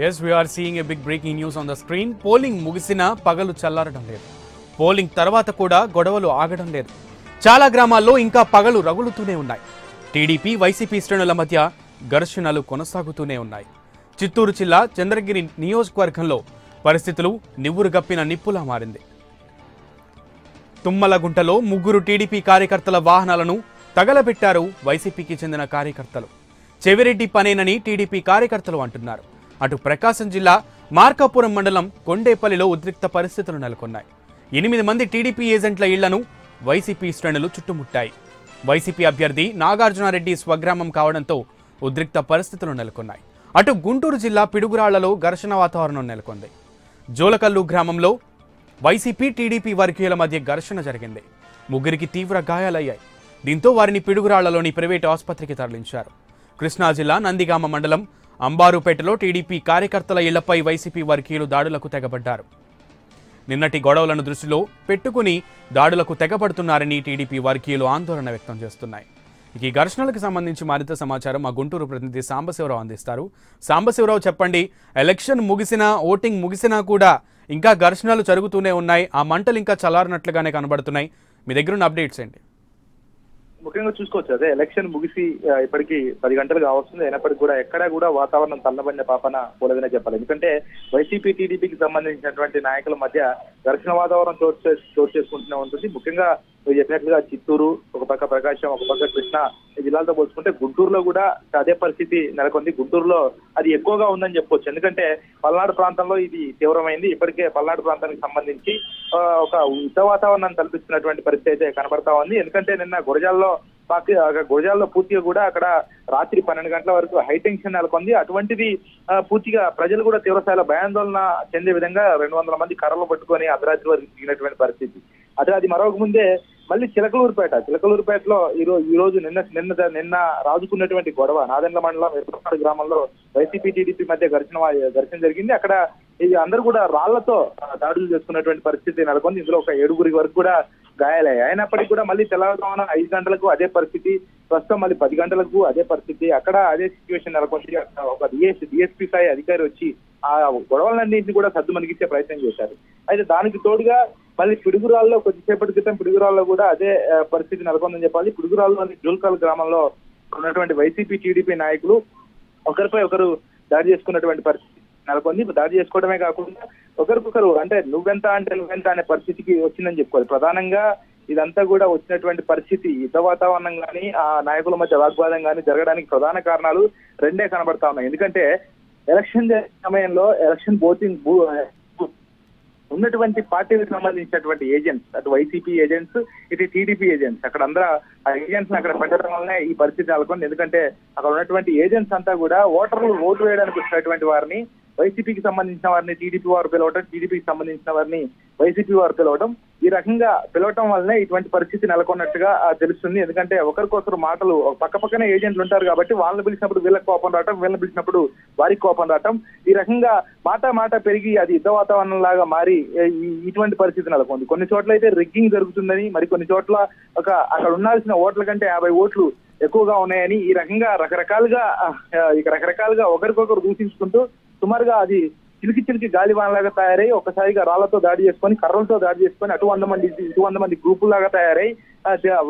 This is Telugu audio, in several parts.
Yes, we are seeing a big breaking news on the screen. Polling ముగిసినా పగలు చల్లారడం లేదు. పోలింగ్ తర్వాత కూడా గొడవలు ఆగడం లేదు. చాలా గ్రామాల్లో ఇంకా పగలు రగులుతూనే ఉన్నాయి. టీడీపీ వైసీపీ శ్రేణుల మధ్య ఘర్షణలు కొనసాగుతూనే ఉన్నాయి. చిత్తూరు జిల్లా చంద్రగిరి నియోజకవర్గంలో పరిస్థితులు నివ్వురుగప్పిన నిప్పులా మారింది. తుమ్మలగుంటలో ముగ్గురు టీడీపీ కార్యకర్తల వాహనాలను తగలబెట్టారు వైసీపీకి చెందిన కార్యకర్తలు. చెవిరెడ్డి పనేనని టీడీపీ కార్యకర్తలు అంటున్నారు. అటు ప్రకాశం జిల్లా మార్కాపురం మండలం కొండేపల్లిలో ఉద్రిక్త పరిస్థితులు నెలకొన్నాయి. 8 మంది టీడీపీ ఏజెంట్ల ఇళ్లను వైసీపీ శ్రేణులు చుట్టుముట్టాయి. వైసీపీ అభ్యర్థి నాగార్జునారెడ్డి స్వగ్రామం కావడంతో ఉద్రిక్త పరిస్థితులు నెలకొన్నాయి. అటు గుంటూరు జిల్లా పిడుగురాళ్లలో ఘర్షణ వాతావరణం నెలకొంది. జోలకల్లు గ్రామంలో వైసీపీ టీడీపీ వర్గీయుల మధ్య ఘర్షణ జరిగింది. ముగ్గురికి తీవ్ర గాయాలయ్యాయి. దీంతో వారిని పిడుగురాళ్లలోని ప్రైవేటు ఆసుపత్రికి తరలించారు. కృష్ణా జిల్లా నందిగామ మండలం అంబారుపేటలో టీడీపీ కార్యకర్తల ఇళ్లపై వైసీపీ వర్గీయులు దాడులకు తెగబడ్డారు. నిన్నటి గొడవలను దృష్టిలో పెట్టుకుని దాడులకు తెగబడుతున్నారని టీడీపీ వర్గీయులు ఆందోళన వ్యక్తం చేస్తున్నాయి. ఈ ఘర్షణలకు సంబంధించి మరింత సమాచారం మా గుంటూరు ప్రతినిధి సాంబశివరావు అందిస్తారు. సాంబశివరావు, చెప్పండి, ఎలక్షన్ ముగిసినా, ఓటింగ్ ముగిసినా కూడా ఇంకా ఘర్షణలు జరుగుతూనే ఉన్నాయి. ఆ మంటలు ఇంకా చల్లారినట్లుగానే కనబడుతున్నాయి. మీ దగ్గర ఉన్న అప్డేట్స్ ఏంటి? ముఖ్యంగా చూసుకోవచ్చు, అదే ఎలక్షన్ ముగిసి ఇప్పటికి 10 గంటలు కావస్తుంది. అయినప్పటికీ కూడా ఎక్కడా కూడా వాతావరణం తల్లబడిన పాపన పోలేదనే చెప్పాలి. ఎందుకంటే వైసీపీ టీడీపీకి సంబంధించినటువంటి నాయకుల మధ్య ఘర్షణ వాతావరణం చోటు చేసుకుంటూనే ఉంటుంది. ముఖ్యంగా మీరు చెప్పినట్లుగా చిత్తూరు, ఒక పక్క ప్రకాశం, ఒక పక్క కృష్ణా జిల్లాలతో పోల్చుకుంటే గుంటూరులో కూడా అదే పరిస్థితి నెలకొంది. గుంటూరులో అది ఎక్కువగా ఉందని చెప్పొచ్చు. ఎందుకంటే పల్నాడు ప్రాంతంలో ఇది తీవ్రమైంది. ఇప్పటికే పల్నాడు ప్రాంతానికి సంబంధించి ఒక యుద్ధ వాతావరణాన్ని కల్పిస్తున్నటువంటి పరిస్థితి అయితే కనబడతా ఉంది. ఎందుకంటే నిన్న గురజాల్లో పూర్తిగా కూడా అక్కడ రాత్రి 12 గంటల వరకు హైటెన్షన్ నెలకొంది. అటువంటిది పూర్తిగా ప్రజలు కూడా తీవ్రస్థాయిలో భయాందోళన చెందే విధంగా 200 మంది కర్రలు పట్టుకొని అర్ధరాత్రి వరకు దిగినటువంటి పరిస్థితి. అది మరొక ముందే మళ్ళీ చిలకలూరుపేటలో ఈ రోజు నిన్న రాజుకున్నటువంటి గొడవ నాదెండ్ల మండలం ఎర్రపాడు గ్రామంలో వైసీపీ టీడీపీ మధ్య ఘర్షణ జరిగింది. అక్కడ అందరూ కూడా రాళ్లతో దాడులు చేసుకున్నటువంటి పరిస్థితి నెలకొంది. ఇందులో ఒక 7 వరకు కూడా గాయాలయ్యాయి. అయినప్పటికీ కూడా మళ్ళీ తెల్లవారుజామున 5 గంటలకు అదే పరిస్థితి, ప్రస్తుతం మళ్ళీ 10 గంటలకు అదే పరిస్థితి. అక్కడ అదే సిచ్యువేషన్ నెలకొంది. ఒక డిఎస్పీ స్థాయి అధికారి వచ్చి ఆ గొడవలన్నింటినీ కూడా సద్దుమణిగించే ప్రయత్నం చేశారు. అయితే దానికి తోడుగా మళ్ళీ పిడుగురాల్లో కొద్దిసేపటి క్రితం పిడుగురాల్లో కూడా అదే పరిస్థితి నెలకొందని చెప్పాలి. పిడుగురాల్లోని జోల్కల్ గ్రామంలో ఉన్నటువంటి వైసీపీ టీడీపీ నాయకులు ఒకరిపై ఒకరు దాడి చేసుకున్నటువంటి పరిస్థితి నెలకొంది. దాడి చేసుకోవడమే కాకుండా ఒకరికొకరు అంటే నువ్వెంత అనే పరిస్థితికి వచ్చిందని చెప్పుకోవాలి. ప్రధానంగా ఇదంతా కూడా వచ్చినటువంటి పరిస్థితి యుద్ధ వాతావరణం కానీ ఆ నాయకుల మధ్య వాగ్వాదం కానీ జరగడానికి ప్రధాన కారణాలు 2 కనబడతా ఉన్నాయి. ఎందుకంటే ఎలక్షన్ సమయంలో ఎలక్షన్ ఓటింగ్ ఉన్నటువంటి పార్టీలకు సంబంధించినటువంటి ఏజెంట్స్, అటు వైసీపీ ఏజెంట్స్, ఇటు టీడీపీ ఏజెంట్స్, అక్కడ అందరూ ఆ ఏజెంట్స్ అక్కడ పెట్టడం వల్లనే ఈ పరిస్థితి నెలకొంది. ఎందుకంటే అక్కడ ఉన్నటువంటి ఏజెంట్స్ అంతా కూడా ఓటర్లు ఓటు వేయడానికి వచ్చినటువంటి వారిని వైసీపీకి సంబంధించిన వారిని టీడీపీ వారు పిలవడం, టీడీపీకి సంబంధించిన వారిని వైసీపీ వారు పిలవడం, ఈ రకంగా పిలవటం వల్లనే ఇటువంటి పరిస్థితి నెలకొన్నట్టుగా తెలుస్తుంది. ఎందుకంటే ఒకరికొకరు మాటలు పక్కపక్కనే ఏజెంట్లు ఉంటారు కాబట్టి వాళ్ళని పిలిచినప్పుడు వీళ్ళకి కోపం రావటం, వీళ్ళని పిలిచినప్పుడు వారికి కోపం రావటం, ఈ రకంగా మాట పెరిగి అది యుద్ధ వాతావరణం లాగా మారి ఇటువంటి పరిస్థితి నెలకొంది. కొన్ని చోట్ల అయితే రిగ్గింగ్ జరుగుతుందని, మరి కొన్ని చోట్ల అక్కడ ఉండాల్సిన ఓట్ల కంటే 50 ఓట్లు ఎక్కువగా ఉన్నాయని ఈ రకంగా రకరకాలుగా ఒకరికొకరు దూషించుకుంటూ సుమారుగా అది చిలికి గాలివానలాగా తయారై ఒకసారిగా రాళ్లతో దాడి చేసుకొని, కర్రలతో దాడి చేసుకొని అటు 100 మంది ఇటు 100 మంది గ్రూపుల్లాగా తయారై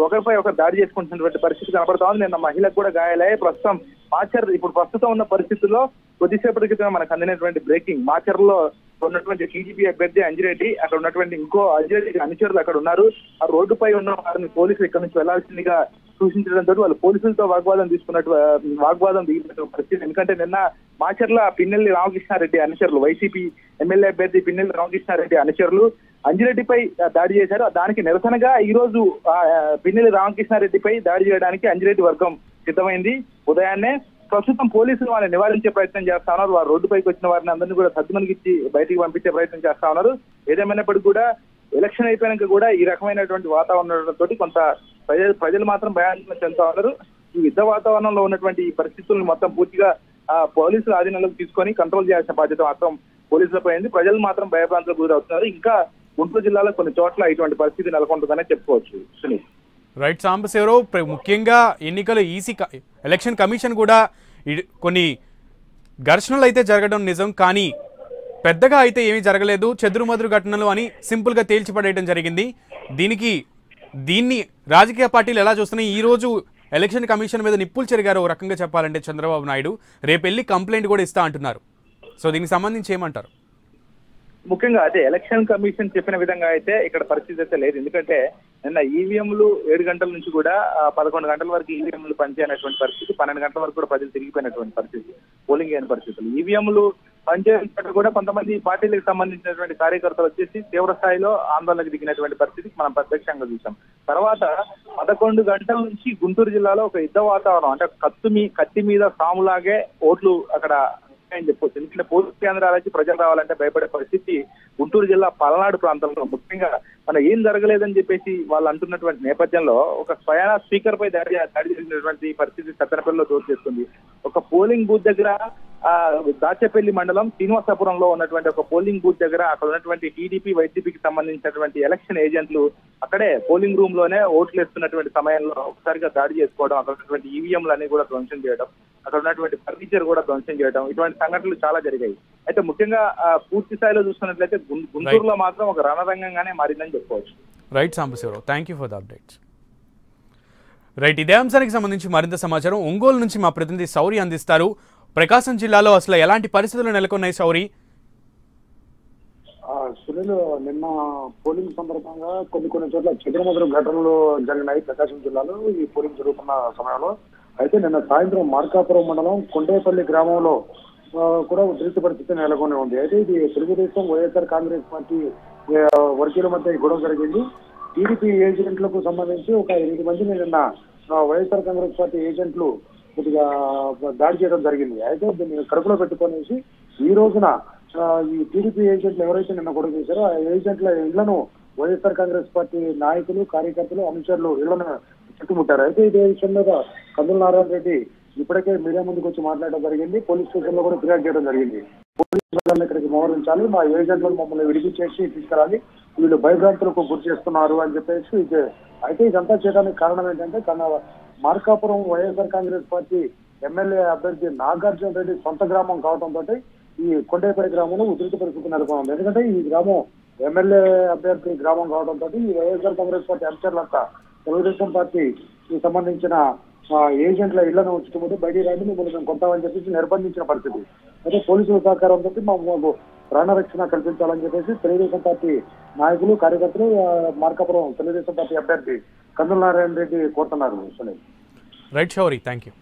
ఒకరిపై ఒకరు దాడి చేసుకుంటున్నటువంటి పరిస్థితి కనబడతా ఉంది. నిన్న మహిళకు కూడా గాయాలయ్యాయి. ప్రస్తుతం ఉన్న పరిస్థితుల్లో కొద్దిసేపటి క్రితం మనకు అందినటువంటి బ్రేకింగ్, మాచర్లో ఉన్నటువంటి టీడీపీ అభ్యర్థి అంజిరెడ్డి, అక్కడ ఉన్నటువంటి ఇంకో అంజిరెడ్డి అనుచరులు అక్కడ ఉన్నారు. ఆ రోడ్డుపై ఉన్న వారిని పోలీసులు ఇక్కడ నుంచి వెళ్లాల్సిందిగా సూచించడంతో వాళ్ళు పోలీసులతో వాగ్వాదం దిగినట్టు పరిస్థితి. ఎందుకంటే నిన్న మాచర్ల పిన్నెల్లి రామకృష్ణారెడ్డి అనుచరులు, వైసీపీ ఎమ్మెల్యే అభ్యర్థి పిన్నెల్లి రామకృష్ణారెడ్డి అనుచరులు అంజిరెడ్డిపై దాడి చేశారు. దానికి నిరసనగా ఈ రోజు పిన్నెల్లి రామకృష్ణారెడ్డిపై దాడి చేయడానికి అంజిరెడ్డి వర్గం సిద్ధమైంది. ఉదయాన్నే ప్రస్తుతం పోలీసులు వాళ్ళని నివారించే ప్రయత్నం చేస్తా ఉన్నారు. వారు రోడ్డుపైకి వచ్చిన వారిని అందరినీ కూడా సద్దుమణిగించి బయటికి పంపించే ప్రయత్నం చేస్తా ఉన్నారు. ఏదేమైనప్పటికీ కూడా ఎలక్షన్ అయిపోయాక కూడా ఈ రకమైనటువంటి వాతావరణంతో కొంత ప్రజలు మాత్రం భయాందోళన చెందుతా ఉన్నారు. ఈ యుద్ధ వాతావరణంలో ఉన్నటువంటి ఈ పరిస్థితులను మొత్తం పూర్తిగా పోలీసుల ఆధీనంలోకి తీసుకొని కంట్రోల్ చేయాల్సిన బాధ్యత మాత్రం పోలీసులపై ఉంది. ప్రజలు మాత్రం భయభ్రాంతులకు గురవుతున్నారు. ఇంకా గుంటూరు జిల్లాలో కొన్ని చోట్ల ఇటువంటి పరిస్థితి నెలకొంటుందనే చెప్పుకోవచ్చు. సునీల్, రైట్ సాంబశివరావు, ముఖ్యంగా ఎన్నికల ఎలక్షన్ కమిషన్ కూడా కొన్ని ఘర్షణలు అయితే జరగడం నిజం, కానీ పెద్దగా అయితే ఏమీ జరగలేదు, చెదురుమదురు ఘటనలు అని సింపుల్గా తేల్చిపడేయడం జరిగింది. దీన్ని రాజకీయ పార్టీలు ఎలా చూస్తున్నాయి? ఈ రోజు ఎలక్షన్ కమిషన్ మీద నిప్పులు చెరిగారు ఒక రకంగా చెప్పాలంటే చంద్రబాబు నాయుడు. రేపు వెళ్ళి కంప్లైంట్ కూడా ఇస్తా అంటున్నారు. సో దీనికి సంబంధించి ఏమంటారు? ముఖ్యంగా అదే ఎలక్షన్ కమిషన్ చెప్పిన విధంగా అయితే ఇక్కడ పరిస్థితి అయితే లేదు. ఎందుకంటే నిన్న ఈవీఎంలు 7 గంటల నుంచి కూడా 11 గంటల వరకు ఈవీఎంలు పనిచేయనటువంటి పరిస్థితి, 12 గంటల వరకు కూడా ప్రజలు తిరిగిపోయినటువంటి పరిస్థితి, పోలింగ్ అయిన పరిస్థితులు. ఈవీఎంలు పనిచేయనట్టు కూడా కొంతమంది పార్టీలకు సంబంధించినటువంటి కార్యకర్తలు వచ్చేసి తీవ్ర స్థాయిలో ఆందోళనకు దిగినటువంటి పరిస్థితి మనం ప్రత్యక్షంగా చూసాం. తర్వాత 11 గంటల నుంచి గుంటూరు జిల్లాలో ఒక యుద్ధ వాతావరణం, అంటే కత్తి మీద సాములాగే ఓట్లు అక్కడ అని చెప్పొచ్చు. ఎందుకంటే పోలీసు కేంద్రాలకి ప్రజలు రావాలంటే భయపడే పరిస్థితి గుంటూరు జిల్లా పల్నాడు ప్రాంతంలో. ముఖ్యంగా ఏం జరగలేదని చెప్పేసి వాళ్ళు అంటున్నటువంటి నేపథ్యంలో ఒక స్వయాన స్పీకర్ పై దాడి జరిగినటువంటి పరిస్థితి సత్తెనపల్లిలో చోటు చేసుకుంది. ఒక పోలింగ్ బూత్ దగ్గర దాచేపల్లి మండలం శ్రీనివాసపురంలో ఉన్నటువంటి ఒక పోలింగ్ బూత్ దగ్గర అక్కడ ఉన్నటువంటి టీడీపీ వైసీపీకి సంబంధించినటువంటి ఎలక్షన్ ఏజెంట్లు అక్కడే పోలింగ్ రూమ్ లోనే ఓట్లు వేస్తున్నటువంటి సమయంలో ఒకసారిగా దాడి చేసుకోవడం, అక్కడ ఉన్నటువంటి ఈవీఎంలు అన్ని కూడా ధ్వంసం చేయడం, అక్కడ ఉన్నటువంటి ఫర్నిచర్ కూడా ధ్వంసం చేయడం, ఇటువంటి సంఘటనలు చాలా జరిగాయి. అయితే ముఖ్యంగా పూర్తి స్థాయిలో చూసుకున్నట్లయితే గుంటూరులో మాత్రం ఒక రణరంగంగానే మారిందని చెప్పుకోవచ్చు. Right Sambasivarao, thank you for the updates. Right, ఇదే అంశానికి సంబంధించి మరింత సమాచారం ఒంగోలు నుంచి మా ప్రతినిధి సౌరి అందిస్తారు. ప్రకాశం జిల్లాలో అసలు ఎలాంటి పరిస్థితులు నెలకొన్నాయి సౌరి? సునీల్, నిన్న పోలింగ్ సందర్భంగా కొన్ని చోట్ల చెదురుమదురు ఘటనలు జరిగినాయి ప్రకాశం జిల్లాలో ఈ పోలింగ్ జరుగుతున్న సమయంలో. అయితే నిన్న సాయంత్రం మార్కాపురం మండలం కొండేపల్లి గ్రామంలో కూడా ఉద్రిక్త పరిస్థితి నెలకొని ఉంది. అయితే ఇది తెలుగుదేశం వైఎస్ఆర్ కాంగ్రెస్ పార్టీ వర్గీయుల మధ్య గొడవ జరిగింది. టీడీపీ ఏజెంట్లకు సంబంధించి ఒక 8 మందిని నిన్న వైఎస్ఆర్ కాంగ్రెస్ పార్టీ ఏజెంట్లు కొద్దిగా దాడి చేయడం జరిగింది. అయితే దీన్ని కడుపులో పెట్టుకునేసి ఈ రోజున ఈ టీడీపీ ఏజెంట్లు ఎవరైతే నిన్న గొడవ చేశారో ఆ ఏజెంట్ల ఇళ్లను వైఎస్ఆర్ కాంగ్రెస్ పార్టీ నాయకులు, కార్యకర్తలు, అనుచరులు ఇళ్లను చుట్టుముట్టారు. అయితే ఇదే విషయం మీద కందుల నారాయణ రెడ్డి ఇప్పటికే మీడియా ముందుకు వచ్చి మాట్లాడడం జరిగింది. పోలీస్ స్టేషన్ లో కూడా ఫిర్యాదు చేయడం జరిగింది. పోలీసులను ఇక్కడికి మోహరించాలి, మా ఏజెంట్లను మమ్మల్ని విడిపించేసి తీసుకురాలి, వీళ్ళు భయభ్రాంతులకు గురి చేస్తున్నారు అని చెప్పేసి. అయితే ఇదంతా చేయడానికి కారణం ఏంటంటే మార్కాపురం వైఎస్ఆర్ కాంగ్రెస్ పార్టీ ఎమ్మెల్యే అభ్యర్థి నాగార్జున రెడ్డి సొంత గ్రామం కావడంతో ఈ కొండేపల్లి గ్రామంలో ఉద్రిక్త పరిస్థితి నెలకొంది. ఎందుకంటే ఈ గ్రామం ఎమ్మెల్యే అభ్యర్థి గ్రామం కావడంతో ఈ వైఎస్ఆర్ కాంగ్రెస్ పార్టీ అనుచరులంతా తెలుగుదేశం పార్టీకి సంబంధించిన ఏజెంట్ల ఇళ్లను చుట్టుముట్టి బయటికి రాండి, మిమ్మల్ని మేము కొంటామని చెప్పేసి నిర్బంధించిన పరిస్థితి. అయితే పోలీసుల సహకారంతో మాకు ప్రాణరక్షణ కల్పించాలని చెప్పేసి తెలుగుదేశం పార్టీ నాయకులు, కార్యకర్తలు మార్కాపురం తెలుగుదేశం పార్టీ అభ్యర్థి కందుల నారాయణ రెడ్డి కోరుతున్నారు. Right Shouri, thank you.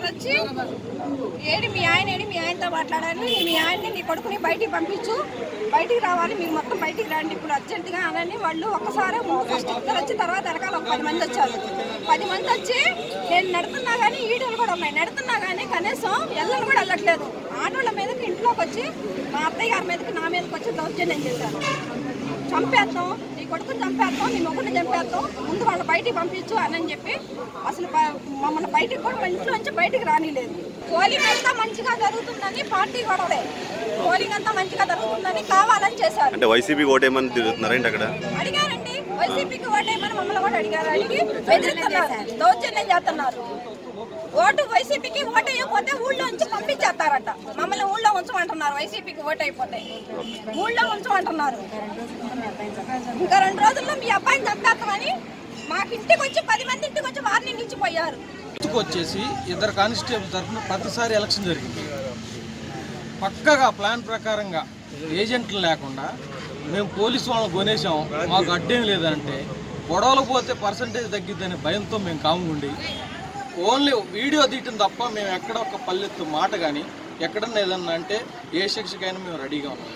వచ్చి ఏడి మీ ఆయనతో మాట్లాడాలి, మీ ఆయన్ని నీ కొడుకుని బయటికి పంపించు, బయటికి రావాలి, మీకు మొత్తం బయటికి రండి ఇప్పుడు అర్జెంటుగా అని వాళ్ళు ఒక్కసారి ఫస్ట్ ఇద్దరు వచ్చి తర్వాత వెనకాల ఒక 10 మంది వచ్చారు. 10 మంది వచ్చి నేను నడుతున్నా కానీ ఈడలు కూడా ఉన్నాయి, నడుతున్నా కానీ కనీసం ఎల్లలు కూడా వెళ్ళట్లేదు. ఆటోళ్ళ మీదకి ఇంట్లోకి వచ్చి మా అత్తయ్య గారి మీదకి నా మీదకి వచ్చి దౌర్జన్యం చేశారు. చంపేస్తాం, నీ కొడుకుని చంపేస్తాం, నీ మొగ్గుని చంపేస్తాం, ముందు వాళ్ళు బయటికి పంపించు అని చెప్పి అసలు మమ్మల్ని బయటికి కూడా మా ఇంట్లో నుంచి బయటికి రానిలేదు. పోలింగ్ అంతా మంచిగా జరుగుతుందని పార్టీ గొడవలే, పోలింగ్ అంతా మంచిగా జరుగుతుందని కావాలని చేశారు. అంటే వైసీపీ ఓటేమని తిరుగుతున్నారండి అక్కడ అడిగారండి, వైసీపీకి ఓటేమని మమ్మల్ని కూడా అడిగారు. అడిగి బెదిరిస్తున్నారు, దౌర్జన్యం చేస్తున్నారు. ఓటు వైసీపీకి ఓటు అయిపోతే ఊళ్ళో ఉంచి పంపించేస్తారట, మమ్మల్ని ఊళ్ళో ఉంచమంటున్నారు. వైసీపీకి ఓటు అయిపోతే ఊళ్ళో ఉంచమంటున్నారు. ఇంకా 2 రోజుల్లో మీ అబ్బాయిని చంపేస్తామని మాకు ఇంటికి వచ్చి 10 మంది ఇంటికి వచ్చి వార్నింగ్ ఇచ్చిపోయారు. వచ్చేసి 2 కానిస్టేబుల్ తరఫున ప్రతిసారి ఎలక్షన్ జరిగింది. పక్కగా ప్లాన్ ప్రకారంగా ఏజెంట్లు లేకుండా మేము పోలీసు వాళ్ళని కొనేసాం, మాకు అడ్డేం లేదంటే గొడవలు పోతే పర్సంటేజ్ తగ్గిద్దనే భయంతో మేము కాముండి ఓన్లీ వీడియో తీయటం తప్ప మేము ఎక్కడ ఒక పల్లెత్తు మాట కానీ ఎక్కడన్నా ఏదన్నా అంటే ఏ శిక్షకైనా మేము రెడీగా ఉన్నాం.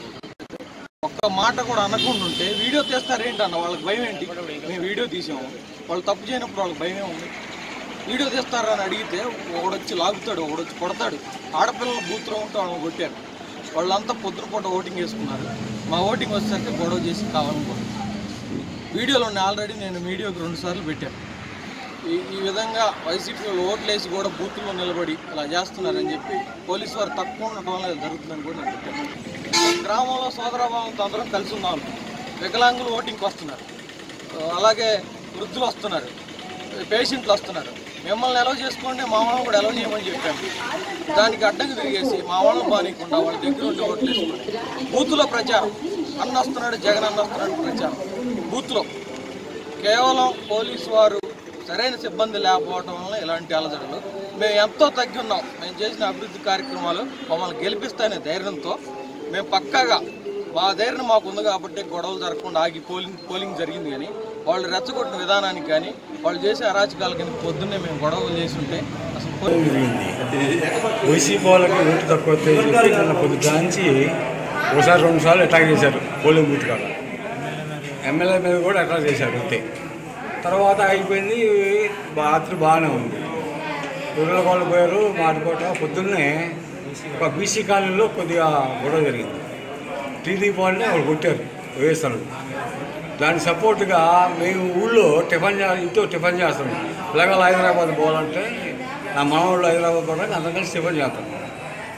ఒక్క మాట కూడా అనకుండా ఉంటే వీడియో తీస్తారేంటన్న వాళ్ళకి భయం ఏంటి? మేము వీడియో తీసాము, వాళ్ళు తప్పు చేయనప్పుడు వాళ్ళకి భయమే ఉంది. వీడియో తీస్తారని అడిగితే ఒకడొచ్చి లాగుతాడు, ఒకడొచ్చి కొడతాడు. ఆడపిల్లలు బూత్లో ఉంటే వాళ్ళని కొట్టారు. వాళ్ళంతా పొద్దున పూట ఓటింగ్ వేసుకున్నారు. మా ఓటింగ్ వచ్చేసరికి గొడవ చేసి కావాలనుకోండి. వీడియోలో ఆల్రెడీ నేను మీడియాకు 2 సార్లు పెట్టాను. ఈ విధంగా వైసీపీ ఓట్లు వేసి కూడా బూత్లో నిలబడి ఇలా చేస్తున్నారని చెప్పి పోలీసు వారు తక్కువ ఉండటం వల్ల జరుగుతుందని కూడా నేను చెప్పాను. గ్రామంలో సోదరభావంతో అందరం కలిసి ఉన్నాం. వికలాంగులు ఓటింగ్కి వస్తున్నారు, అలాగే వృద్ధులు వస్తున్నారు, పేషెంట్లు వస్తున్నారు. మిమ్మల్ని ఎలవ్ చేసుకుంటే మా వాళ్ళని కూడా ఎలవ్ చేయమని చెప్పాము. దానికి అడ్డంగా తిరిగేసి మా వాళ్ళని బానికుండా వాళ్ళ దగ్గర ఉండి ఓట్లు వేసుకుని బూత్లో ప్రచారం, అన్న వస్తున్నాడు జగన్ అన్న వస్తున్నాడు ప్రచారం బూత్లో. కేవలం పోలీసు వారు సరైన సిబ్బంది లేకపోవడం వల్ల ఇలాంటి అలజడులు. మేము ఎంతో తగ్గి ఉన్నాం. మేము చేసిన అభివృద్ధి కార్యక్రమాలు మమ్మల్ని గెలిపిస్తాయనే ధైర్యంతో మేము పక్కాగా మా ధైర్యం మాకు ఉంది కాబట్టి గొడవలు జరగకుండా ఆగి పోలింగ్ జరిగింది. కానీ వాళ్ళు రెచ్చగొట్టిన విధానానికి కానీ వాళ్ళు చేసే అరాచకాలు కానీ పొద్దున్నే మేము గొడవలు చేసి ఉంటే అసలు జరిగింది. వైసీపీ వాళ్ళకి ఓటు తక్కువ పొద్దుగాంచి ఒకసారి 2 సార్లు అటాక్ చేశారు పోలింగ్ బూత్ కాడ. ఎమ్మెల్యే మీద కూడా అటాక్ చేశారు అంతే. తర్వాత అయిపోయింది. రాత్రి బాగానే ఉంది. ఊళ్ళో వాళ్ళు పోయారు మాటిపోట. పొద్దున్నే ఒక బీసీ కాలనీలో కొద్దిగా గొడవ జరిగింది. టీడీపీ వాళ్ళని వాళ్ళు కొట్టారు వేస్తారు. దానికి సపోర్ట్గా మేము ఊళ్ళో ఇంట్లో టిఫిన్ చేస్తాం. పిల్లగాళ్ళు హైదరాబాద్ పోవాలంటే నా మనవాళ్ళు హైదరాబాద్ పోవడానికి అందరం కలిసి టిఫిన్ చేస్తాం.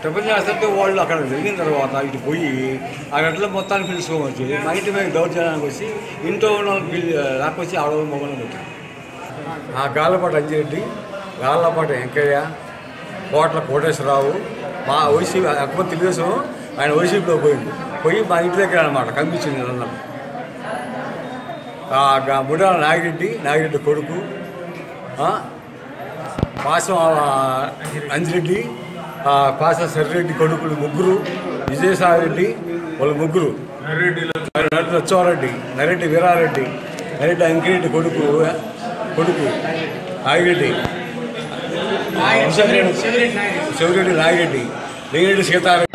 టిఫిన్ చేస్తుంటే వాళ్ళు అక్కడ జరిగిన తర్వాత ఇటు పోయి ఆ గంటలో మొత్తాన్ని పిలుచుకోవచ్చు. మా ఇంటి మీద దౌర్జన్యానికి వచ్చి ఇంట్లో ఉన్న లేకొచ్చి ఆడవాళ్ళు మొగలు కొట్టారు. ఆ గాళ్ళపాటి అంజిరెడ్డి, గాళ్ళపాటి వెంకయ్య, కోట్ల కోటేశ్వరరావు, మా వైసీపీ ఎక్కువ తెలుగుదేశం ఆయన వైసీపీలో పోయి మా ఇంటి దగ్గర అనమాట కనిపించింది. అందరం ముడాల నాగిరెడ్డి కొడుకు, పాసం అంజిరెడ్డి, పాసం సర్రెడ్డి కొడుకులు ముగ్గురు, విజయసాయిరెడ్డి వాళ్ళ ముగ్గురు, నరసింహారెడ్డి, నరెడ్డి వీరారెడ్డి, నరెడ్డి అంకిరెడ్డి కొడుకు నాగిరెడ్డి, శివరెడ్డి నాగిరెడ్డి, లింగిరెడ్డి సీతారెడ్డి.